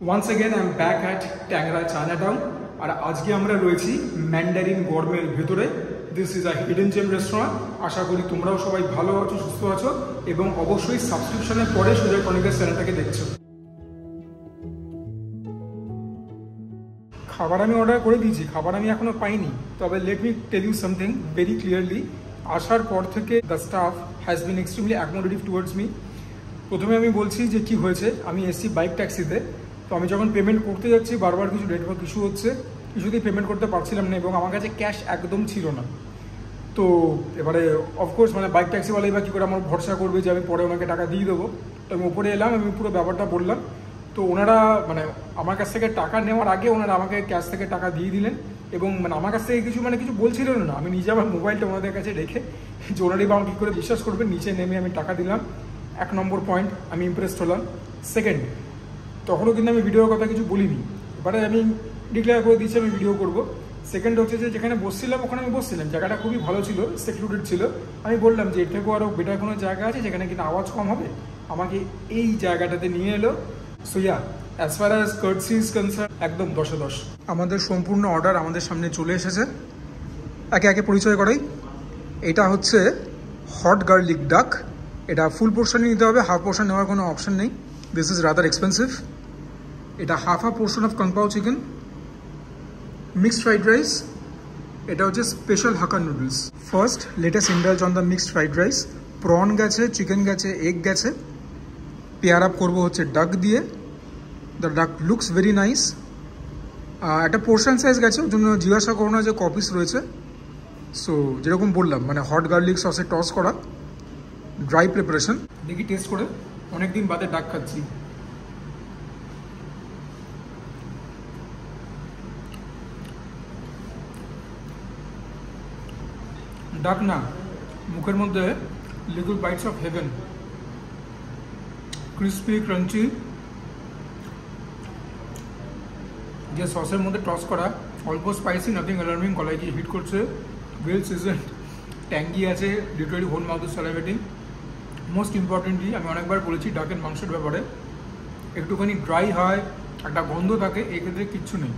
Once again I am back at Tangra Chinatown আর আজকে আমরা রয়েছি ম্যান্ডারিন গরমের ভেতরে। This is a hidden gem restaurant. আশা করি তোমরাও সবাই ভালো আছো, সুস্থ আছো এবং অবশ্যই সাবস্ক্রিপশনের পরে সুজয় টনিকের চ্যানেলটাকে দেখছো। খাবার আমি অর্ডার করে দিয়েছি, খাবার আমি এখনো পাইনি। তবে let me tell you something very clearly, আসার পর থেকে the staff has been extremely accommodative towards me. প্রথমে আমি বলছি যে কি হয়েছে, আমি এসছি বাইক ট্যাক্সিতে। তো আমি যখন পেমেন্ট করতে যাচ্ছি বারবার কিছু নেটওয়ার্ক ইস্যু হচ্ছে, কিছুতেই পেমেন্ট করতে পারছিলাম না এবং আমার কাছে ক্যাশ একদম ছিল না। তো এবারে অফকোর্স বাইক ট্যাক্সিওয়ালাই বা কী করে আমার ভরসা করবে যে আমি পরে ওনাকে টাকা দিয়ে দেবো। তো আমি উপরে এলাম, আমি পুরো ব্যাপারটা বললাম। তো ওনারা আমার কাছ থেকে টাকা নেওয়ার আগে ওনারা আমাকে ক্যাশ থেকে টাকা দিয়ে দিলেন এবং আমার কাছ থেকে কিছু কিছু বলছিলেন না। আমি নিজে আমার মোবাইলটা ওনাদের কাছে রেখে যে ওনারই বা আমাকে কী করে বিশ্বাস করবে, নিচে নেমে আমি টাকা দিলাম। 1 নম্বর পয়েন্ট, আমি ইমপ্রেসড হলাম। সেকেন্ড, তখনও কিন্তু আমি ভিডিওর কথা কিছু বলিনি, এবারে আমি ডিক্লেয়ার করে দিয়েছি আমি ভিডিও করব। সেকেন্ড হচ্ছে যে যেখানে বসছিলাম ওখানে আমি বসছিলাম, জায়গাটা খুবই ভালো ছিল, সেক্লুডেড ছিল। আমি বললাম যে এর থেকেও আরও বেটার কোনো জায়গা আছে যেখানে কিন্তু আওয়াজ কম হবে, আমাকে এই জায়গাটাতে নিয়ে এলো। So yeah, as far as কার্টসি is concern একদম 10-এ 10। আমাদের সম্পূর্ণ অর্ডার আমাদের সামনে চলে এসেছে, একে একে পরিচয় করাই। এটা হচ্ছে হট গার্লিক ডাক। এটা ফুল পোর্শনই নিতে হবে, হাফ পোর্শন নেওয়ার কোনো অপশন নেই। This is rather expensive. এটা হাফ আ পোর্শন অফ কং পাও চিকেন, মিক্সড ফ্রাইড রাইস। এটা হচ্ছে special hakka noodles. First latest indulge on the mixed fried rice. Prawn গেছে, চিকেন গেছে, এগ গেছে। পেয়ার আপ করবো হচ্ছে ডাক দিয়ে। দ্য ডাক লুকস ভেরি নাইস। একটা পোর্শন সাইজ গেছে, ওর জন্য জিজ্ঞাসা করো না যে কপিস রয়েছে। সো যেরকম বললাম হট গার্লিক সসে টস করা, ড্রাই প্রিপারেশন। দেখি টেস্ট করে, অনেকদিন বাদে ডাক খাচ্ছি। ডাক না, মুখের মধ্যে little bites of heaven. Crispy crunchy, যে সসের মধ্যে টস করা, অল্প স্পাইসি, নাথিং অ্যালার্মিং, গলায় গিয়ে হিট করছে, ওয়েল সিজনড, ট্যাঙ্গি আছে, literally whole mouth salivating. Most importantly আমি অনেকবার বলেছি ডাকের মাংসের ব্যাপারে, একটুখানি ড্রাই হয়, একটা গন্ধ থাকে, এক্ষেত্রে কিচ্ছু নেই।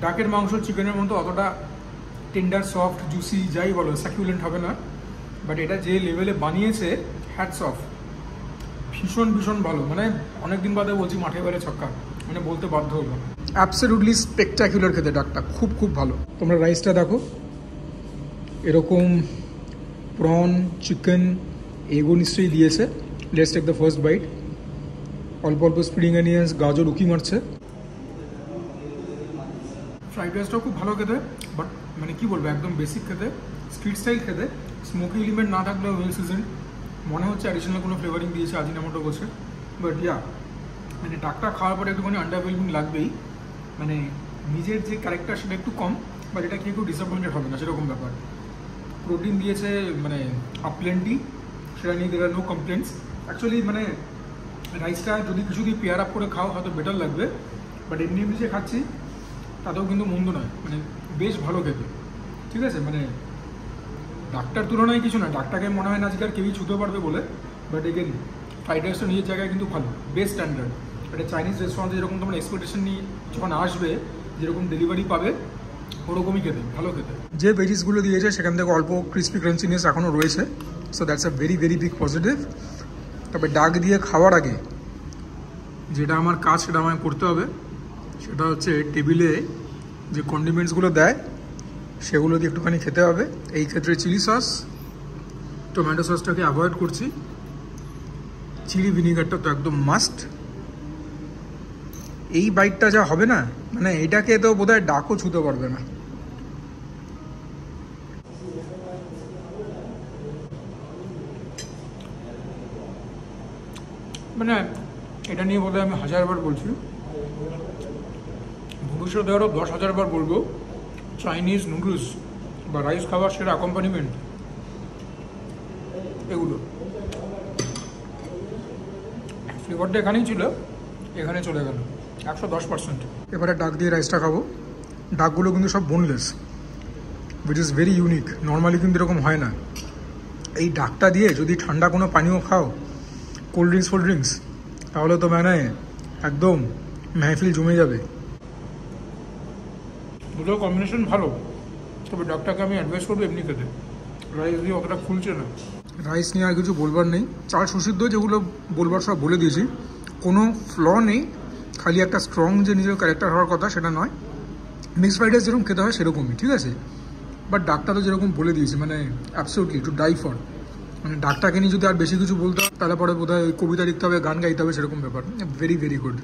ডাকের মাংস চিকেনের মতো অতটা টেন্ডার, সফট, জুসি যাই বলো, সাকিউলেন্ট হবে না। বাট এটা যে লেভেলে বানিয়েছে, হ্যাটস অফ, ভীষণ ভীষণ ভালো। অনেকদিন বাদে বলছি মাঠে বাইরে ছক্কা, বলতে বাধ্য হলো। অ্যাবসলিউটলি স্পেকটাকুলার খেতে ডাকটা, খুব খুব ভালো। তোমরা রাইসটা দেখো, এরকম প্রন, চিকেন, এগো নিশ্চয়ই দিয়েছে। Let's take the first bite. অল্প অল্প স্প্রিং অনিয়ন্স, গাজর উকি মারছে। ফ্রাইড রাইসটাও খুব ভালো খেতে, বাট কি বলবো, একদম বেসিক খেতে, স্ট্রিট স্টাইল খেতে। স্মোকি এলিমেন্ট না থাকলেও ওয়েল সিজনড, মনে হচ্ছে অ্যাডিশনাল কোনো ফ্লেভারিং দিয়েছে, আজিনামোটো বসে। বাট ইয়া, ডাকটা খাওয়ার পরে একটুখানি আন্ডারওয়েলমিং লাগবেই। নিজের যে ক্যারেক্টার সেটা একটু কম, বাট এটা খেয়ে খুব ডিসঅ্যাপয়েন্টেড হবে না, সেরকম ব্যাপার। প্রোটিন দিয়েছে আপলেন্টি, সেটা নিয়ে দেওয়ার নো কমপ্লেন্টস। অ্যাকচুয়ালি রাইসটা যদি কিছু দিয়ে পেয়ার আপ করে খাও হয়তো বেটার লাগবে, বাট এমনি এমনি যে খাচ্ছি তাতেও কিন্তু মন্দ নয়, বেশ ভালো খেতে। ঠিক আছে, ডাকটার তুলনায় কিছু না, ডাকটাকে মনে হয় না আজকে আর কেউই ছুতে পারবে বলে। বাট এগেন ফ্রাইড রাইসটা নিজের জায়গায় কিন্তু ভালো, বেস্ট স্ট্যান্ডার্ড। একটা চাইনিজ রেস্টুরেন্টে যেরকম তোমরা এক্সপেকটেশন নিয়ে যখন আসবে, যেরকম ডেলিভারি পাবে, ওরকমই খেতে, ভালো খেতে। যে ভেজিসগুলো দিয়েছে সেখান থেকে অল্প ক্রিস্পি ক্রাঞ্চিনেস এখনও রয়েছে। So that's a very very big positive. তবে ডাক দিয়ে খাওয়ার আগে যেটা আমার কাজ সেটা আমায় করতে হবে, সেটা হচ্ছে টেবিলে যে কন্ডিমেন্টসগুলো দেয় সেগুলো দিয়ে একটুখানি খেতে হবে। এই ক্ষেত্রে চিলি সস, টমেটো সসটাকে অ্যাভয়েড করছি, চিলি ভিনিগারটা তো একদম মাস্ট। এই বাইটটা যা হবে না, এটাকে তো বোধহয় ডাকও ছুতে পারবে না। এটা নিয়ে বোধহয় আমি 1000 বার বলছি, ভবিষ্যতে আরও 10,000 বার বলবো। চাইনিজ নুডলস বা রাইস খাবার, সেটা অ্যাকম্পানিমেন্ট, এগুলো ফ্লেভারটা এখানেই ছিল, এখানে চলে গেল 110%। এবারে ডাক দিয়ে রাইসটা খাবো। ডাকগুলো কিন্তু সব boneless, which is very unique. Normally কিন্তু এরকম হয় না। এই ডাকটা দিয়ে যদি ঠান্ডা কোনো পানীয় খাও, কোল্ড ড্রিঙ্কস, তাহলে তো একদম মেহফিল জমে যাবে। দুটো কম্বিনেশন ভালো, তবে ডাকটাকে আমি অ্যাডভাইস করবো এমনি খেতে, রাইস দিয়ে অতটা খুলছে না। রাইস নিয়ে আর কিছু বলবার নেই, চাল সুসিদ্ধ যেগুলো বলবার সব বলে দিয়েছি, কোনো ফ্ল নেই, খালি একটা স্ট্রং যে নিজের ক্যারেক্টার হওয়ার কথা সেটা নয়, মিক্সড ফ্রাইড রাইস যেরকম খেতে হয় সেরকমই, ঠিক আছে। বাট ডাকটা তো যেরকম বলে দিয়েছি, মানে অ্যাবসলিউটলি টু ডাই ফর, মানে ডাকটাকে নিয়ে যদি আর বেশি কিছু বলতে হয় তাহলে পরে বোধহয় কবিতা লিখতে হবে, গান গাইতে হবে, সেরকম ব্যাপার। Very very good.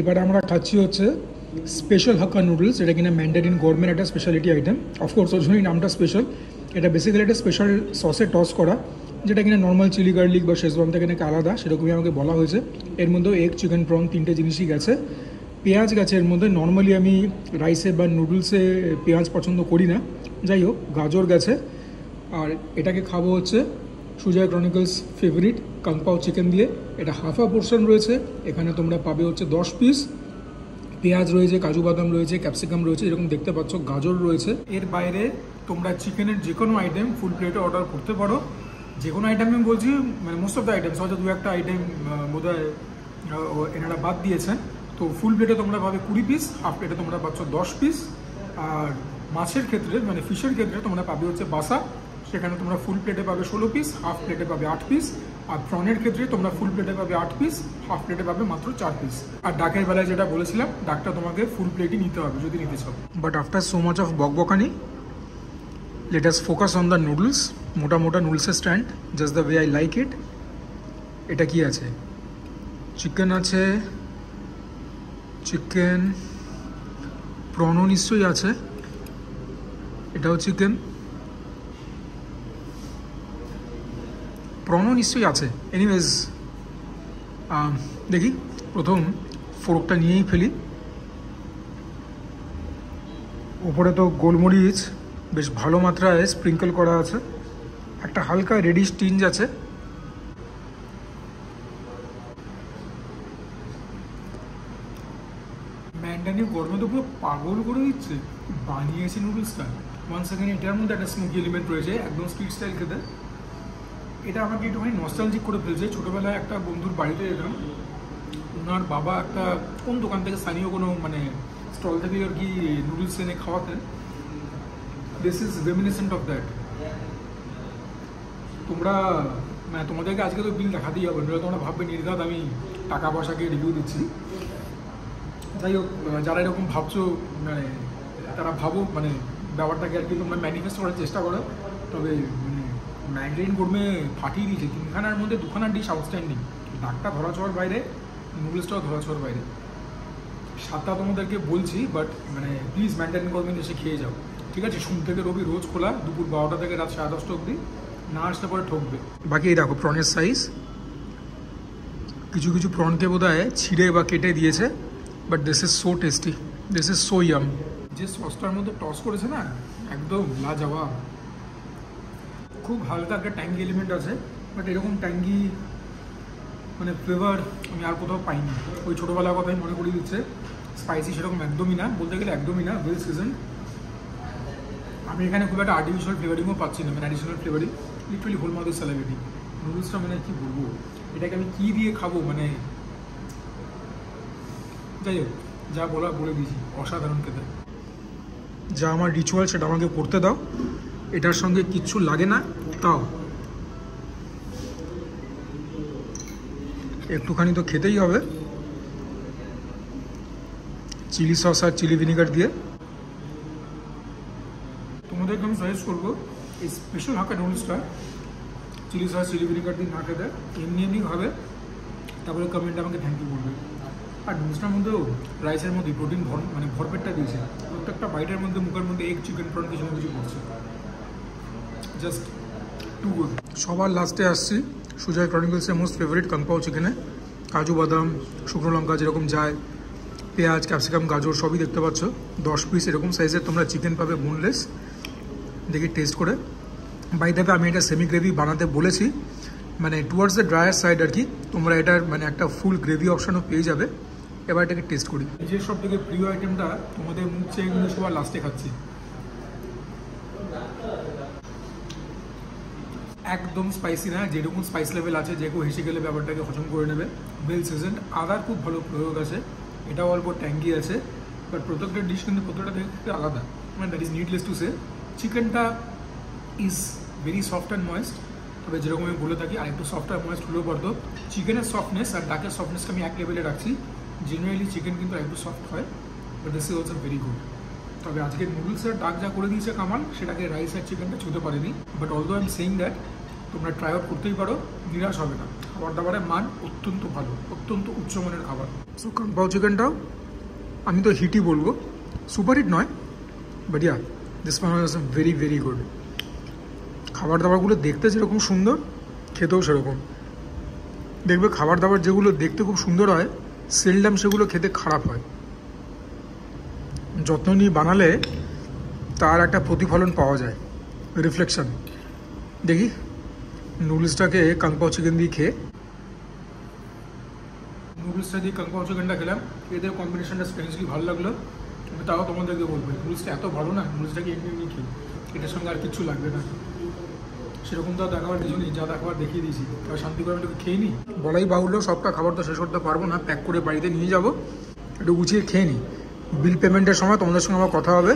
এবারে আমরা খাচ্ছি হচ্ছে স্পেশাল হাক্কা নুডলস, এটা কিনা ম্যান্ডারিন গভর্নমেন্ট একটা স্পেশালিটি আইটেম। অফকোর্স ওর জন্যই নামটা স্পেশাল। এটা বেসিক্যালি একটা স্পেশাল সসে টস করা, যেটা কিনা নর্মাল চিলি গার্লিক বা শেজওয়ান থেকে নাকি আলাদা, সেরকমই আমাকে বলা হয়েছে। এর মধ্যেও এগ, চিকেন, প্রন তিনটে জিনিসই গেছে। পেঁয়াজ গেছে এর মধ্যে। নর্মালি আমি রাইসে বা নুডলসে পেঁয়াজ পছন্দ করি না, যাই হোক গাজর গেছে। আর এটাকে খাবো হচ্ছে সুজয় ক্রনিকলস ফেভারিট কাংপাও চিকেন দিয়ে। এটা হাফ পোর্শন রয়েছে, এখানে তোমরা পাবে হচ্ছে 10 পিস। পেঁয়াজ রয়েছে, কাজু বাদাম রয়েছে, ক্যাপসিকাম রয়েছে, এরকম দেখতে পাচ্ছ, গাজর রয়েছে। এর বাইরে তোমরা চিকেনের যে কোনো আইটেম ফুল প্লেটে অর্ডার করতে পারো। যে কোনো আইটেম আমি বলছি, মানে মোস্ট অফ দ্য আইটেমস, হয়তো দু একটা আইটেম বোধহয় এনারা বাদ দিয়েছেন। তো ফুল প্লেটে তোমরা পাবে 20 পিস, হাফ প্লেটে তোমরা পাচ্ছ 10 পিস। আর মাছের ক্ষেত্রে মানে ফিশের ক্ষেত্রে তোমরা পাবে হচ্ছে বাসা, সেখানে তোমরা ফুল প্লেটে পাবে 16 পিস, হাফ প্লেটে পাবে 8 পিস। আর প্রনের ক্ষেত্রে তোমরা ফুল প্লেটে পাবে 8 পিস, হাফ প্লেটে পাবে মাত্র 4 পিস। আর ডাকের বেলায় যেটা বলেছিলাম, ডাকটা তোমাকে ফুল প্লেটই নিতে হবে যদি নিতে চাও। But after so much of বকবকানি, let us focus on the noodles. মোটা মোটা নুডলসের stand, just the way I like it. এটা কি আছে? চিকেন আছে, চিকেন, প্রনও নিশ্চয়ই আছে, এটাও চিকেন, প্রনও নিশ্চয়ই আছে। এনিওয়েজ দেখি, প্রথম ফোরকটা নিয়েই ফেলি। ওপরে তো গোলমরিচ বেশ ভালো মাত্রায় স্প্রিঙ্কল করা আছে, একটা হালকা রেডিশ টিঞ্জ আছে। ম্যান্ডানি গরমে তো পুরো পাগল করে দিচ্ছে, বানিয়েছে নুডলসটা। ওয়ান সেকেন্ড, এটার মধ্যে একটা স্মোকি এলিমেন্ট রয়েছে, একদম স্ট্রিট স্টাইল খেতে। এটা আমাকে একটুখানি নস্টালজিক করে ফেলছে। ছোটোবেলায় একটা বন্ধুর বাড়িতে যেতাম, ওনার বাবা একটা কোন দোকান থেকে স্থানীয় কোনো মানে স্টল থেকে আর কি নুডলস এনে খাওয়াতেন। This is reminiscent of that. তোমরা মানে তোমাদেরকে আজকে তো বিল দেখাতেই হবে, নইলে তোমরা ভাববে নির্ঘাত আমি টাকা পয়সাকে রিভিউ দিচ্ছি। যাই হোক, যারা এরকম ভাবছো মানে তারা ভাবো, মানে ব্যাপারটাকে আর কি তোমরা ম্যানিফেস্ট করার চেষ্টা করো। তবে মানে ম্যান্ডারিন গরমে ফাটিয়ে দিয়েছে, 3খানার মধ্যে 2খানা ডিশ আউটস্ট্যান্ডিং। ডাকটা ধরা ছোঁয়ার বাইরে, নুডলসটাও ধরা ছোঁয়ার বাইরে। সাতটা তোমাদেরকে বলছি, বাট মানে প্লিজ ম্যান্ডারিন গরমে এসে খেয়ে যাও, ঠিক আছে? সোম থেকে রবি রোজ খোলা, দুপুর 12টা থেকে রাত 10:30 অবধি। না আসতে পরে ঠকবে। বাকি এই দেখো প্রনের সাইজ, কিছু কিছু প্রনকে বোধহয় ছিঁড়ে বা কেটে দিয়েছে, but this is so tasty, this is so yum. যে সসটার মধ্যে টস করেছে না, একদম লাজবাব। খুব হালকা একটা ট্যাঙ্গি এলিমেন্ট আছে, বাট এরকম ট্যাঙ্গি মানে ফ্লেভার আমি আর কোথাও পাইনি। ওই ছোটোবেলার কথাই মনে করিয়ে দিচ্ছে। স্পাইসি সেরকম একদমই না, বলতে গেলে একদমই না, ওয়েল সিজন। আমি এখানে খুব একটা আর্টিফিশিয়াল ফ্লেভারিংও পাচ্ছি না, মানে অ্যাডিশনাল ফ্লেভারিং, লিটারালি হোল মাউথের স্যালাইভেটিং। নুডলসটা মানে কী বলবো, এটাকে আমি কী দিয়ে খাবো, মানে যাই হোক, যা বলা বলে দিয়েছি, অসাধারণ খেতে। যা আমার রিচুয়াল সেটা আমাকে করতে দাও। এটার সঙ্গে কিচ্ছু লাগে না, তাও একটুখানি তো খেতেই হবে, চিলি সস আর চিলি ভিনিগার দিয়ে। তোমাদেরকে আমি সাজেস্ট করবো এই স্পেশাল হাক্কা নুডলসটা চিলি সস চিলি ভিনিগার দিয়ে না খেতে, এমনি এমনি খাবে, তারপরে কমেন্টে আমাকে থ্যাংক ইউ বলবে। আর নুডলসটার মধ্যেও রাইসের মধ্যে প্রোটিন মানে ভরপেটটা দিয়েছে। প্রত্যেকটা বাইটের মধ্যে মুখের মধ্যে এগ, চিকেন, প্রন কিছু না কিছু করছে, জাস্ট টু গুড। সবার লাস্টে আসছি সুজয় ক্রনিকলসের মোস্ট ফেভারিট কাংপাও চিকেনে। কাজু বাদাম, শুকনো লঙ্কা যেরকম যায়, পেঁয়াজ, ক্যাপসিকাম, গাজর সবই দেখতে পাচ্ছ। 10 পিস এরকম সাইজের তোমরা চিকেন পাবে, বোনলেস। দেখি টেস্ট করে। বাই দ্য ওয়ে, আমি এটা সেমি গ্রেভি বানাতে বলেছি, মানে টুয়ার্ডস দ্য ড্রায়ার সাইড আর কি। তোমরা এটার মানে একটা ফুল গ্রেভি অপশনও পেয়ে যাবে। এবার এটাকে টেস্ট করি। নিজের সব থেকে প্রিয় আইটেমটা তোমাদের মুখ চেয়ে কিন্তু সবার লাস্টে খাচ্ছি। একদম স্পাইসি না, যেরকম স্পাইস লেভেল আছে যে কেউ হেসে গেলে ব্যাপারটাকে হজম করে নেবে। ওয়েল সিজনড, আদার খুব ভালো প্রয়োগ আছে, এটাও অল্প ট্যাঙ্গি আছে, বাট প্রত্যেকটা ডিশ কিন্তু প্রত্যেকটা থেকে আলাদা, মানে that is needless to say. চিকেনটা is very soft and moist, তবে যেরকম আমি বলে থাকি আর একটু সফট আর ময়েস্ট হলেও পারতো। চিকেনের সফটনেস আর ডাকের সফটনেসকে আমি এক লেভেলে রাখছি। জেনারেলি চিকেন কিন্তু একটু সফট হয়, but this is also very good. তবে আজকে নুডলসের ডাক যা করে দিয়েছে কামাল, সেটাকে রাইস আর চিকেনটা ছুঁতে পারেনি। But although I am saying that তোমরা ট্রাই আউট করতেই পারো, নিরাশ হবে না। খাবার দাবারের মান অত্যন্ত ভালো, অত্যন্ত উচ্চমানের খাবার। সো কাম্পাও চিকেনটাও আমি তো হিটই বলবো, সুপার হিট নয়, but yeah this one was very very good. খাবার দাবারগুলো দেখতে যেরকম সুন্দর, খেতেও সেরকম। দেখবে খাবার দাবার যেগুলো দেখতে খুব সুন্দর হয়, সেলডাম সেগুলো খেতে খারাপ হয়। যত্ন নিয়ে বানালে তার একটা প্রতিফলন পাওয়া যায়, রিফ্লেকশন। দেখি নুডলসটাকে কাংপাও চিকেন দিয়ে খেয়ে, নুডলসটা দিয়ে কাংপাও চিকেনটা খেলাম, এদের কম্বিনেশনটা স্ট্রেঞ্জলি ভালো লাগলো। আমি তাও তোমাদেরকে বলবো, নুডলসটা এত ভালো না, নুডলসটাকে এমনি এমনি খেয়ে, এটার সঙ্গে আর কিচ্ছু লাগবে না। সেরকম তো দেখাবার কিছু নেই, যা দেখাবার দেখিয়ে দিয়েছি, তার শান্তি করে আমি খেয়ে নিই। বলাই বাহুল্য, সবটা খাবার তো শেষ করতে পারবো না, প্যাক করে বাড়িতে নিয়ে যাবো, একটু গুছিয়ে খেয়ে নিই। বিল পেমেন্টের সময় তোমাদের সঙ্গে আমার কথা হবে।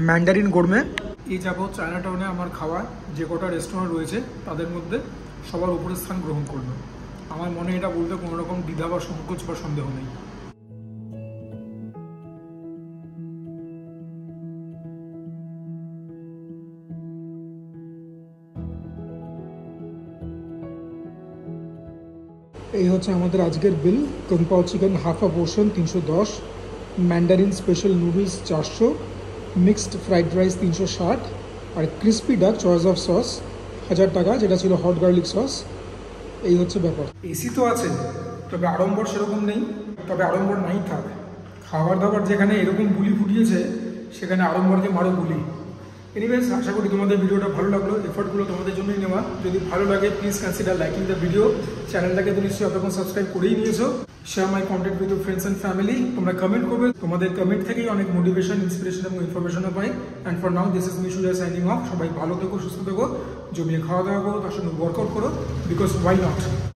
ম্যান্ডারিন গোরমে এই যাবো চায়না টাউনে আমার খাওয়া যে কটা রেস্টুরেন্ট রয়েছে তাদের মধ্যে সবার উপরে স্থান গ্রহণ করলো। আমার মনে এটা বলতে কোনো রকম দ্বিধা বা সংকোচ বা সন্দেহ নেই। এই হচ্ছে আমাদের আজকের bill. Kung pao chicken half a portion 310, Mandarin special noodles 400, mixed fried rice 360, আর crispy duck choice of sauce 1000 টাকা, যেটা ছিল হট গার্লিক সস। এই হচ্ছে ব্যাপার। এসি তো আছে, তবে আড়ম্বর সেরকম নেই, তবে আড়ম্বর নাই থাক। খাবার দাবার যেখানে এরকম বুলি ফুটিয়েছে, সেখানে আড়ম্বরকে মারো বুলি। এনিওয়েজ, আশা করি তোমাদের ভিডিওটা ভালো লাগলো, এফোর্টগুলো তোমাদের জন্যই নেওয়া। যদি ভালো লাগে please consider liking the video. চ্যানেলটাকে তো নিশ্চয়ই অতক্ষণ সাবস্ক্রাইব করেই নিয়েছো। Share my content with your friends and family. তোমরা কমেন্ট করবে, তোমাদের কমেন্ট থেকেই অনেক মোটিভেশন, ইন্সপিরেশন এবং ইনফরমেশনও পাই। And for now this is me Sujoy signing off. সবাই ভালো থেকো, সুস্থ থেকো, জমিয়ে খাওয়া দাওয়া করো, তার সঙ্গে ওয়ার্কআউট করো, বিকজ ওয়াই নট।